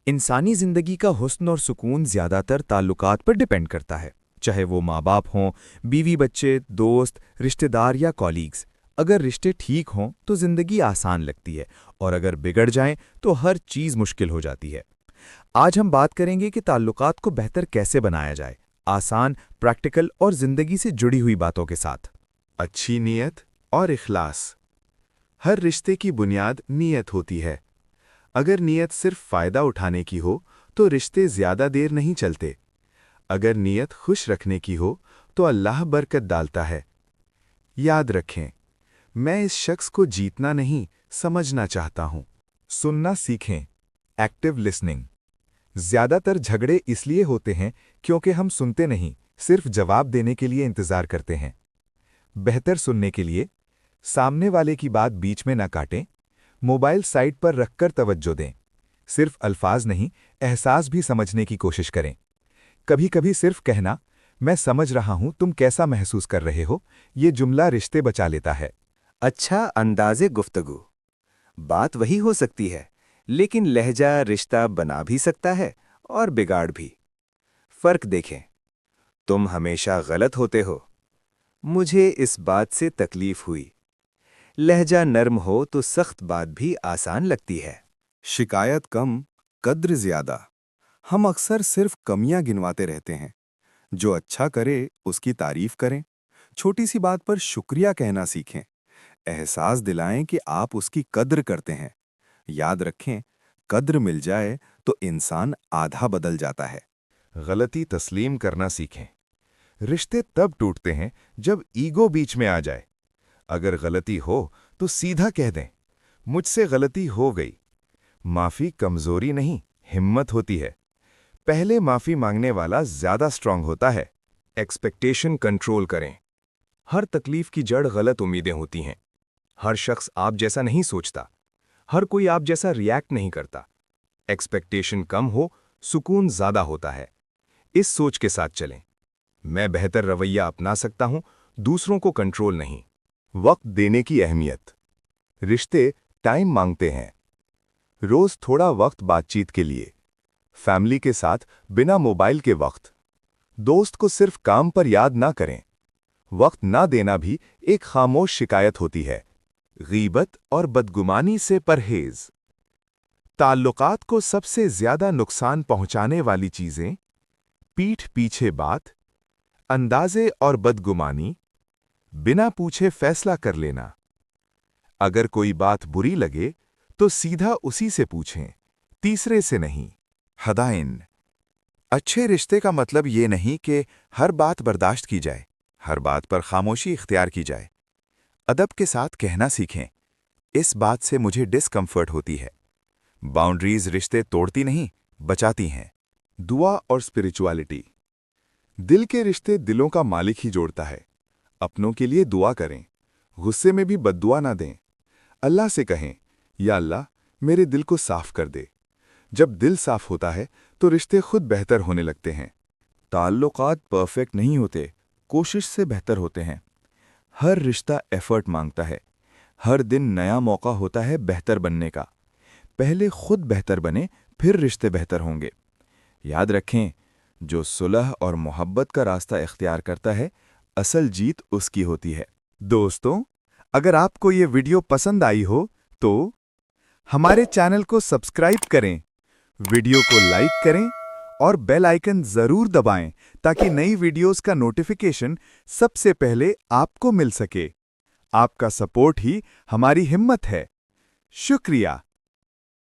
इंसानी ज़िंदगी का हुस्न और सुकून ज़्यादातर ताल्लुकात पर डिपेंड करता है, चाहे वो माँ बाप हों, बीवी बच्चे, दोस्त, रिश्तेदार या कॉलीग्स। अगर रिश्ते ठीक हों तो ज़िंदगी आसान लगती है, और अगर बिगड़ जाएं तो हर चीज़ मुश्किल हो जाती है। आज हम बात करेंगे कि ताल्लुकात को बेहतर कैसे बनाया जाए, आसान, प्रैक्टिकल और ज़िंदगी से जुड़ी हुई बातों के साथ। अच्छी नीयत और इखलास। हर रिश्ते की बुनियाद नीयत होती है। अगर नीयत सिर्फ फ़ायदा उठाने की हो तो रिश्ते ज़्यादा देर नहीं चलते। अगर नीयत खुश रखने की हो तो अल्लाह बरकत डालता है। याद रखें, मैं इस शख्स को जीतना नहीं, समझना चाहता हूँ। सुनना सीखें। Active listening. ज़्यादातर झगड़े इसलिए होते हैं क्योंकि हम सुनते नहीं, सिर्फ जवाब देने के लिए इंतज़ार करते हैं। बेहतर सुनने के लिए सामने वाले की बात बीच में न काटें, मोबाइल साइड पर रखकर तवज्जो दें। सिर्फ अल्फाज नहीं, एहसास भी समझने की कोशिश करें। कभी कभी सिर्फ कहना, मैं समझ रहा हूं तुम कैसा महसूस कर रहे हो, ये जुमला रिश्ते बचा लेता है। अच्छा अंदाज़े गुफ्तगू। बात वही हो सकती है, लेकिन लहजा रिश्ता बना भी सकता है और बिगाड़ भी। फर्क देखें। तुम हमेशा गलत होते हो, मुझे इस बात से तकलीफ हुई। लहजा नरम हो तो सख्त बात भी आसान लगती है। शिकायत कम, कद्र ज़्यादा। हम अक्सर सिर्फ कमियां गिनवाते रहते हैं। जो अच्छा करे उसकी तारीफ करें। छोटी सी बात पर शुक्रिया कहना सीखें। एहसास दिलाएं कि आप उसकी कद्र करते हैं। याद रखें, कद्र मिल जाए तो इंसान आधा बदल जाता है। गलती तस्लीम करना सीखें। रिश्ते तब टूटते हैं जब ईगो बीच में आ जाए। अगर गलती हो तो सीधा कह दें, मुझसे गलती हो गई। माफ़ी कमज़ोरी नहीं, हिम्मत होती है। पहले माफ़ी मांगने वाला ज़्यादा स्ट्रांग होता है। एक्सपेक्टेशन कंट्रोल करें। हर तकलीफ की जड़ गलत उम्मीदें होती हैं। हर शख्स आप जैसा नहीं सोचता। हर कोई आप जैसा रिएक्ट नहीं करता। एक्सपेक्टेशन कम हो, सुकून ज़्यादा होता है। इस सोच के साथ चलें, मैं बेहतर रवैया अपना सकता हूं, दूसरों को कंट्रोल नहीं। वक्त देने की अहमियत। रिश्ते टाइम मांगते हैं। रोज थोड़ा वक्त बातचीत के लिए, फैमिली के साथ बिना मोबाइल के वक्त। दोस्त को सिर्फ काम पर याद ना करें। वक्त ना देना भी एक खामोश शिकायत होती है। गीबत और बदगुमानी से परहेज। ताल्लुकात को सबसे ज्यादा नुकसान पहुंचाने वाली चीजें: पीठ पीछे बात, अंदाजे और बदगुमानी, बिना पूछे फैसला कर लेना। अगर कोई बात बुरी लगे तो सीधा उसी से पूछें, तीसरे से नहीं। हदायन। अच्छे रिश्ते का मतलब ये नहीं कि हर बात बर्दाश्त की जाए, हर बात पर खामोशी इख्तियार की जाए। अदब के साथ कहना सीखें, इस बात से मुझे डिस्कम्फर्ट होती है। बाउंड्रीज रिश्ते तोड़ती नहीं, बचाती हैं। दुआ और स्पिरिचुअलिटी। दिल के रिश्ते दिलों का मालिक ही जोड़ता है। अपनों के लिए दुआ करें, गुस्से में भी बद्दुआ ना दें। अल्लाह से कहें, या अल्लाह मेरे दिल को साफ कर दे। जब दिल साफ होता है तो रिश्ते खुद बेहतर होने लगते हैं। ताल्लुकात परफेक्ट नहीं होते, कोशिश से बेहतर होते हैं। हर रिश्ता एफर्ट मांगता है। हर दिन नया मौका होता है बेहतर बनने का। पहले खुद बेहतर बने, फिर रिश्ते बेहतर होंगे। याद रखें, जो सुलह और मोहब्बत का रास्ता इख्तियार करता है, असल जीत उसकी होती है। दोस्तों, अगर आपको ये वीडियो पसंद आई हो तो हमारे चैनल को सब्सक्राइब करें, वीडियो को लाइक करें और बेल आइकन ज़रूर दबाएं ताकि नई वीडियोस का नोटिफिकेशन सबसे पहले आपको मिल सके। आपका सपोर्ट ही हमारी हिम्मत है। शुक्रिया।